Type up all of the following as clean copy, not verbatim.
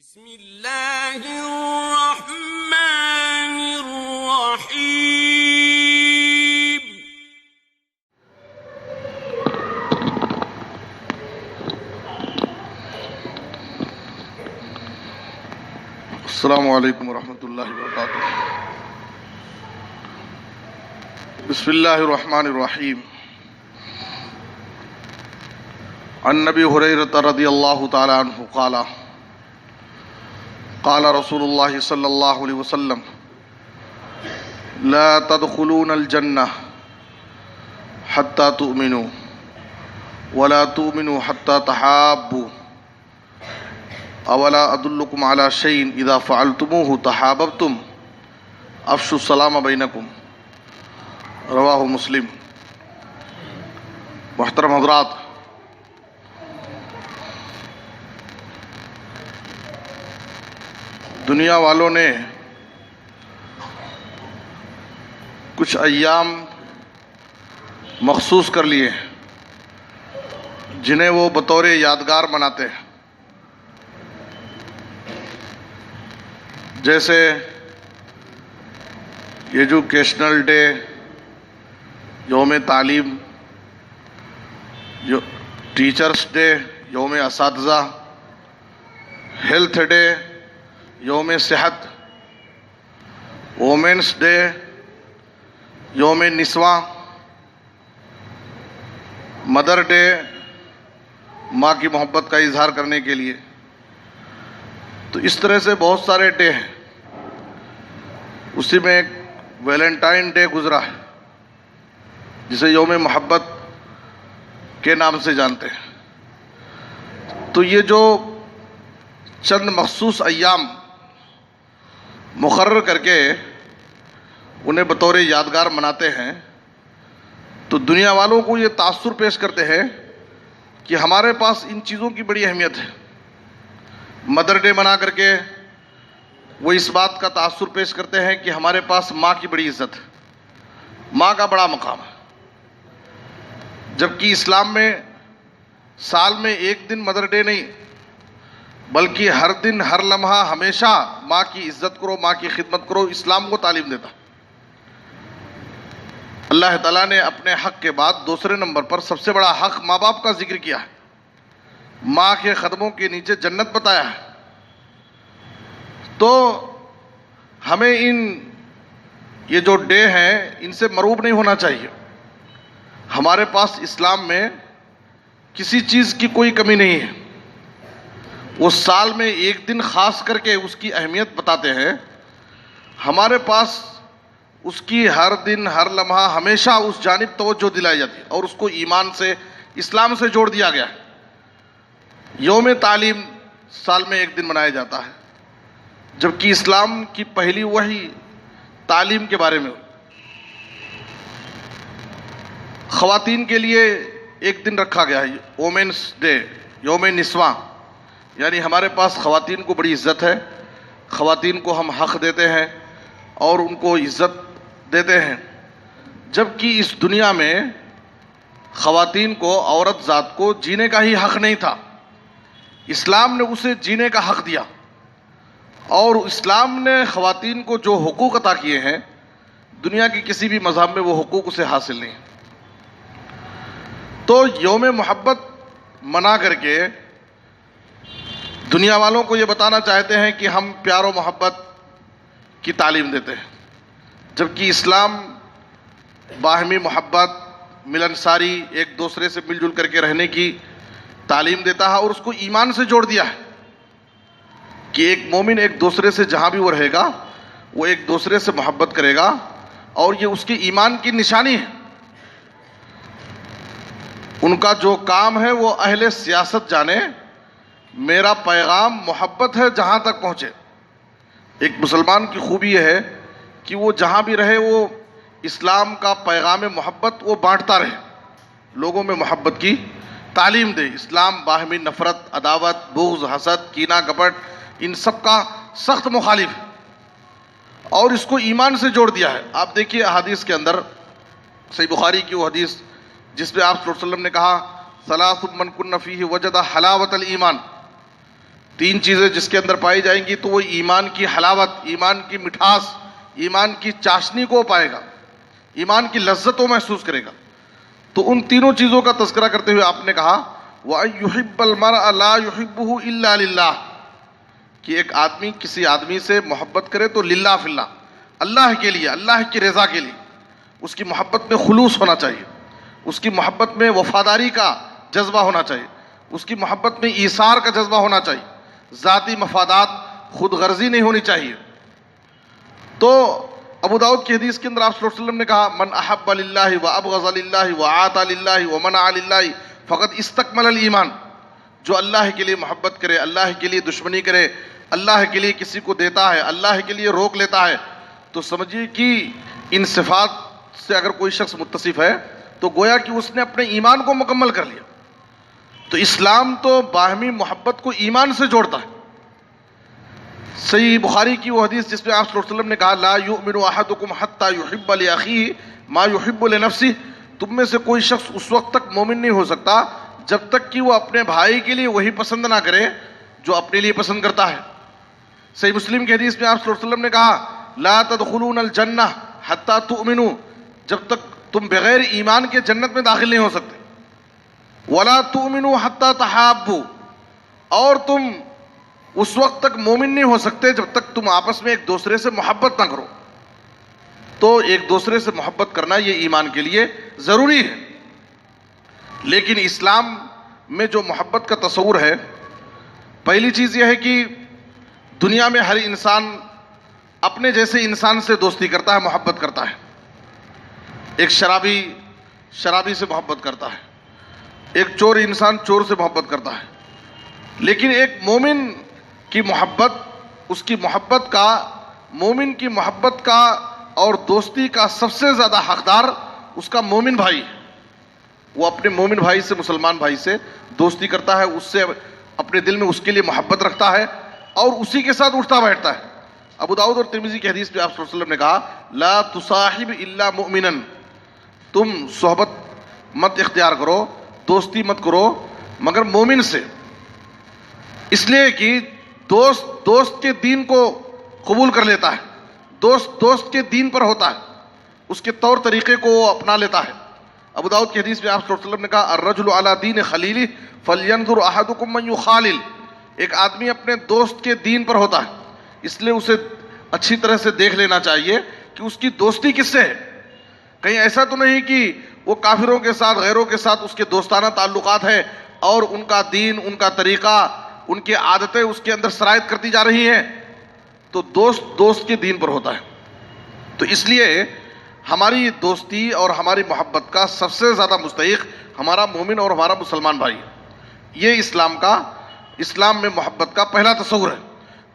بسم اللہ الرحمن الرحیم۔ السلام علیکم ورحمۃ اللہ وبرکاتہ۔ بسم اللہ الرحمن الرحیم۔ عن نبی ہریرہ رضی اللہ تعالی عنہ قال قال رسول اللہ صلی اللہ علیہ وسلم لا تدخلون الجنہ حتی تؤمنوا ولا تؤمنوا حتی تحابوا اولا ادلکم علی شیء اذا فعلتموه تحاببتم افشوا السلام بینکم، رواہ مسلم۔ محترم حضرات، دنیا والوں نے کچھ ایام مخصوص کر لیے جنہیں وہ بطور یادگار مناتے ہیں، جیسے ایجوکیشنل ڈے، یوم تعلیم، ٹیچرس ڈے، یوم اساتذہ، ہیلتھ ڈے، یوم صحت، وومنس ڈے، یوم نسواں، مدر ڈے، ماں کی محبت کا اظہار کرنے کے لیے۔ تو اس طرح سے بہت سارے ڈے ہیں۔ اسی میں ایک ویلنٹائن ڈے گزرا ہے جسے یوم محبت کے نام سے جانتے ہیں۔ تو یہ جو چند مخصوص ایام مقرر کر کے انہیں بطور یادگار مناتے ہیں، تو دنیا والوں کو یہ تاثر پیش کرتے ہیں کہ ہمارے پاس ان چیزوں کی بڑی اہمیت ہے۔ مدر ڈے منا کر کے وہ اس بات کا تاثر پیش کرتے ہیں کہ ہمارے پاس ماں کی بڑی عزت ہے، ماں کا بڑا مقام ہے، جبکہ اسلام میں سال میں ایک دن مدر ڈے نہیں بلکہ ہر دن، ہر لمحہ، ہمیشہ ماں کی عزت کرو، ماں کی خدمت کرو، اسلام کو تعلیم دیتا۔ اللہ تعالیٰ نے اپنے حق کے بعد دوسرے نمبر پر سب سے بڑا حق ماں باپ کا ذکر کیا ہے، ماں کے قدموں کے نیچے جنت بتایا ہے۔ تو ہمیں یہ جو ڈے ہیں ان سے مروب نہیں ہونا چاہیے۔ ہمارے پاس اسلام میں کسی چیز کی کوئی کمی نہیں ہے۔ وہ سال میں ایک دن خاص کر کے اس کی اہمیت بتاتے ہیں، ہمارے پاس اس کی ہر دن، ہر لمحہ، ہمیشہ اس جانب توجہ دلائی جاتی ہے اور اس کو ایمان سے، اسلام سے جوڑ دیا گیا ہے۔ یوم تعلیم سال میں ایک دن منایا جاتا ہے، جبکہ اسلام کی پہلی وحی تعلیم کے بارے میں۔ خواتین کے لیے ایک دن رکھا گیا ہے، وومنس ڈے، یوم نسواں، یعنی ہمارے پاس خواتین کو بڑی عزت ہے، خواتین کو ہم حق دیتے ہیں اور ان کو عزت دیتے ہیں، جبکہ اس دنیا میں خواتین کو، عورت ذات کو جینے کا ہی حق نہیں تھا۔ اسلام نے اسے جینے کا حق دیا، اور اسلام نے خواتین کو جو حقوق عطا کیے ہیں دنیا کے کسی بھی مذہب میں وہ حقوق اسے حاصل نہیں۔ تو یوم محبت منا کر کے دنیا والوں کو یہ بتانا چاہتے ہیں کہ ہم پیار و محبت کی تعلیم دیتے ہیں، جبکہ اسلام باہمی محبت، ملنساری، ایک دوسرے سے مل جل کر کے رہنے کی تعلیم دیتا ہے، اور اس کو ایمان سے جوڑ دیا ہے کہ ایک مومن ایک دوسرے سے جہاں بھی وہ رہے گا وہ ایک دوسرے سے محبت کرے گا، اور یہ اس کے ایمان کی نشانی ہے۔ ان کا جو کام ہے وہ اہل سیاست جانے، میرا پیغام محبت ہے جہاں تک پہنچے۔ ایک مسلمان کی خوبی یہ ہے کہ وہ جہاں بھی رہے وہ اسلام کا پیغام محبت وہ بانٹتا رہے، لوگوں میں محبت کی تعلیم دے۔ اسلام باہمی نفرت، عداوت، بغض، حسد، کینہ، کپٹ، ان سب کا سخت مخالف ہے، اور اس کو ایمان سے جوڑ دیا ہے۔ آپ دیکھیے احادیث کے اندر، صحیح بخاری کی وہ حدیث جس پہ آپ صلی اللہ علیہ وسلم نے کہا ثلاث من کن فیہ وجد حلاوت الایمان، تین چیزیں جس کے اندر پائی جائیں گی تو وہ ایمان کی حلاوت، ایمان کی مٹھاس، ایمان کی چاشنی کو پائے گا، ایمان کی لذت کو محسوس کرے گا۔ تو ان تینوں چیزوں کا تذکرہ کرتے ہوئے آپ نے کہا وَأَن يُحِبَّ الْمَرْءَ لَا يُحِبُّهُ إِلَّا لِلَّهِ، کہ ایک آدمی کسی آدمی سے محبت کرے تو للہ فی اللہ، اللہ کے لیے، اللہ کی رضا کے لیے، اس کی محبت میں خلوص ہونا چاہیے، اس کی محبت میں وفاداری کا جذبہ ہونا چاہیے، اس کی محبت میں ایثار کا جذبہ ہونا چاہیے، ذاتی مفادات، خود غرضی نہیں ہونی چاہیے۔ تو ابو داؤد کی حدیث کے اندر آپ صلی اللہ علیہ وسلم نے کہا من احب للہ وابغض للہ وعاطى للہ ومنع للہ فقد استکمل الایمان، جو اللہ کے لیے محبت کرے، اللہ کے لیے دشمنی کرے، اللہ کے لیے کسی کو دیتا ہے، اللہ کے لیے روک لیتا ہے، تو سمجھیے کہ ان صفات سے اگر کوئی شخص متصف ہے تو گویا کہ اس نے اپنے ایمان کو مکمل کر لیا۔ تو اسلام تو باہمی محبت کو ایمان سے جوڑتا ہے۔ صحیح بخاری کی وہ حدیث جس میں آپ صلی اللہ علیہ وسلم نے کہا لا یؤمن احدکم حتی یحب لاخیہ ما یحب لنفسہ، تم میں سے کوئی شخص اس وقت تک مومن نہیں ہو سکتا جب تک کہ وہ اپنے بھائی کے لیے وہی پسند نہ کرے جو اپنے لیے پسند کرتا ہے۔ صحیح مسلم کی حدیث میں آپ صلی اللہ علیہ وسلم نے کہا لا تدخلون الجنہ حتی تؤمنوا، جب تک تم بغیر ایمان کے جنت میں داخل نہیں ہو سکتے، ولا تؤمنوا حتی تحابوا، اور تم اس وقت تک مومن نہیں ہو سکتے جب تک تم آپس میں ایک دوسرے سے محبت نہ کرو۔ تو ایک دوسرے سے محبت کرنا یہ ایمان کے لیے ضروری ہے۔ لیکن اسلام میں جو محبت کا تصور ہے، پہلی چیز یہ ہے کہ دنیا میں ہر انسان اپنے جیسے انسان سے دوستی کرتا ہے، محبت کرتا ہے۔ ایک شرابی سے محبت کرتا ہے، ایک چور انسان چور سے محبت کرتا ہے، لیکن ایک مومن کی محبت، اس کی محبت کا، مومن کی محبت کا اور دوستی کا سب سے زیادہ حقدار اس کا مومن بھائی ہے۔ وہ اپنے مومن بھائی سے، مسلمان بھائی سے دوستی کرتا ہے، اس سے اپنے دل میں اس کے لیے محبت رکھتا ہے اور اسی کے ساتھ اٹھتا بیٹھتا ہے۔ ابو داؤد اور ترمذی کی حدیث میں آپ صلی اللہ علیہ وسلم نے کہا لا تصاحب الا مؤمنا، تم صحبت مت اختیار کرو، دوستی مت کرو مگر مومن سے، اس لیے کہ دوست کے دین کو قبول کر لیتا ہے، دوست کے دین پر ہوتا ہے، اس کے طور طریقے کو وہ اپنا لیتا ہے۔ ابو داؤد کی حدیث میں آپ صلی اللہ علیہ وسلم نے کہا الرجل علی دین خلیلہ فلینظر احدکم من یخالل، ایک آدمی اپنے دوست کے دین پر ہوتا ہے، اس لیے اسے اچھی طرح سے دیکھ لینا چاہیے کہ اس کی دوستی کس سے ہے۔ کہیں ایسا تو نہیں کہ وہ کافروں کے ساتھ، غیروں کے ساتھ اس کے دوستانہ تعلقات ہیں اور ان کا دین، ان کا طریقہ، ان کی عادتیں اس کے اندر سرایت کرتی جا رہی ہیں، تو دوست کے دین پر ہوتا ہے۔ تو اس لیے ہماری دوستی اور ہماری محبت کا سب سے زیادہ مستحق ہمارا مومن اور ہمارا مسلمان بھائی ہے۔ یہ اسلام میں محبت کا پہلا تصور ہے۔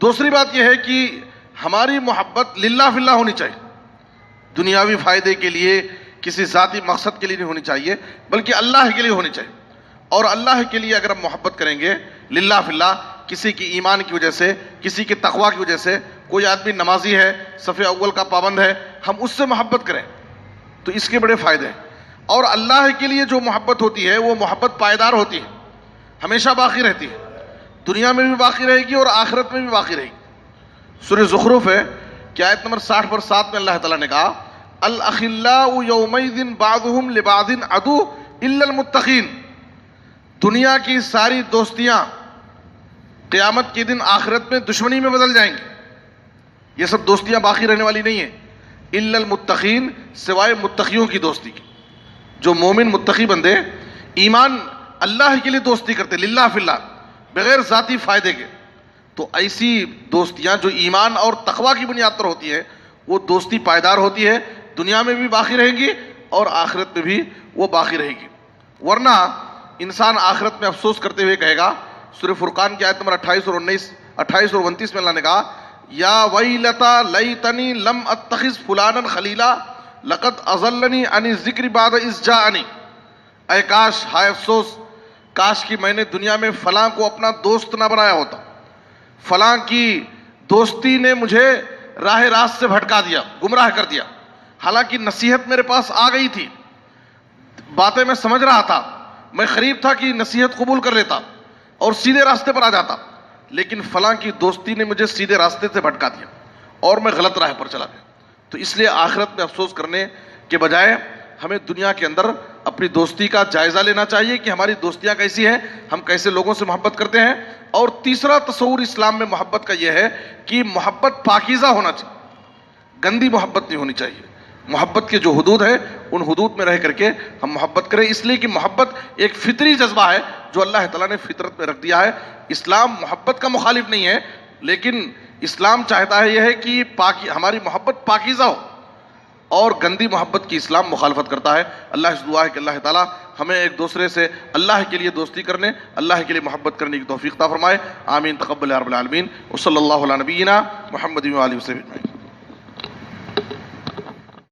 دوسری بات یہ ہے کہ ہماری محبت للہ فی اللہ ہونی چاہیے، دنیاوی فائدے کے لیے، کسی ذاتی مقصد کے لیے نہیں ہونی چاہیے، بلکہ اللہ کے لیے ہونی چاہیے۔ اور اللہ کے لیے اگر ہم محبت کریں گے للہ فی اللہ، کسی کی ایمان کی وجہ سے، کسی کے تقویٰ کی وجہ سے، کوئی آدمی نمازی ہے، صف اول کا پابند ہے، ہم اس سے محبت کریں تو اس کے بڑے فائدے ہیں۔ اور اللہ کے لیے جو محبت ہوتی ہے وہ محبت پائیدار ہوتی ہے، ہمیشہ باقی رہتی ہے، دنیا میں بھی باقی رہے گی اور آخرت میں بھی باقی رہے گی۔ سورہ زخرف ہے کہ آیت نمبر 60 پر 7 میں اللہ تعالیٰ نے کہا الاخلاء یومئذ بعضهم لبعض عدو الا المتقین، دنیا کی ساری دوستیاں قیامت کے دن آخرت میں دشمنی میں بدل جائیں گی، یہ سب دوستیاں باقی رہنے والی نہیں ہیں، الا المتقین، سوائے متقیوں کی دوستی کی۔ جو مومن متقی بندے ایمان اللہ کے لیے دوستی کرتے للہ فی اللہ، بغیر ذاتی فائدے کے، تو ایسی دوستیاں جو ایمان اور تقویٰ کی بنیاد پر ہوتی ہیں وہ دوستی پائیدار ہوتی ہے، دنیا میں بھی باقی رہیں گی اور آخرت میں بھی وہ باقی رہے گی۔ ورنہ انسان آخرت میں افسوس کرتے ہوئے کہے گا، سورہ فرقان کی آیت نمبر 28 اور 29 میں اللہ نے کہا یا ویلتا لیتنی لم اتخذ فلانا خلیلا لقد اضلنی عن الذکر بعد اذ جاءنی، اے کاش، ہائے افسوس، کاش کہ میں نے دنیا میں فلاں کو اپنا دوست نہ بنایا ہوتا، فلاں کی دوستی نے مجھے راہ راست سے بھٹکا دیا، گمراہ کر دیا، حالانکہ نصیحت میرے پاس آ گئی تھی، باتیں میں سمجھ رہا تھا، میں قریب تھا کہ نصیحت قبول کر لیتا اور سیدھے راستے پر آ جاتا، لیکن فلاں کی دوستی نے مجھے سیدھے راستے سے بھٹکا دیا اور میں غلط راہ پر چلا گیا. تو اس لیے آخرت میں افسوس کرنے کے بجائے ہمیں دنیا کے اندر اپنی دوستی کا جائزہ لینا چاہیے کہ ہماری دوستیاں کیسی ہیں, ہم کیسے لوگوں سے محبت کرتے ہیں. اور تیسرا تصور اسلام میں محبت کا یہ ہے کہ محبت پاکیزہ ہونا چاہیے, گندی محبت نہیں ہونی چاہیے. محبت کے جو حدود ہے ان حدود میں رہ کر کے ہم محبت کریں, اس لیے کہ محبت ایک فطری جذبہ ہے جو اللہ تعالیٰ نے فطرت میں رکھ دیا ہے. اسلام محبت کا مخالف نہیں ہے, لیکن اسلام چاہتا ہے یہ ہے کہ ہماری محبت پاکیزہ ہو, اور گندی محبت کی اسلام مخالفت کرتا ہے. اللہ سے دعا ہے کہ اللہ تعالیٰ ہمیں ایک دوسرے سے اللہ کے لیے دوستی کرنے, اللہ کے لیے محبت کرنے کی توفیق عطا فرمائے. آمین. تقبل یا رب العالمین. وصلی اللہ علی نبینا محمد و آلہ وصحبہ اجمعین.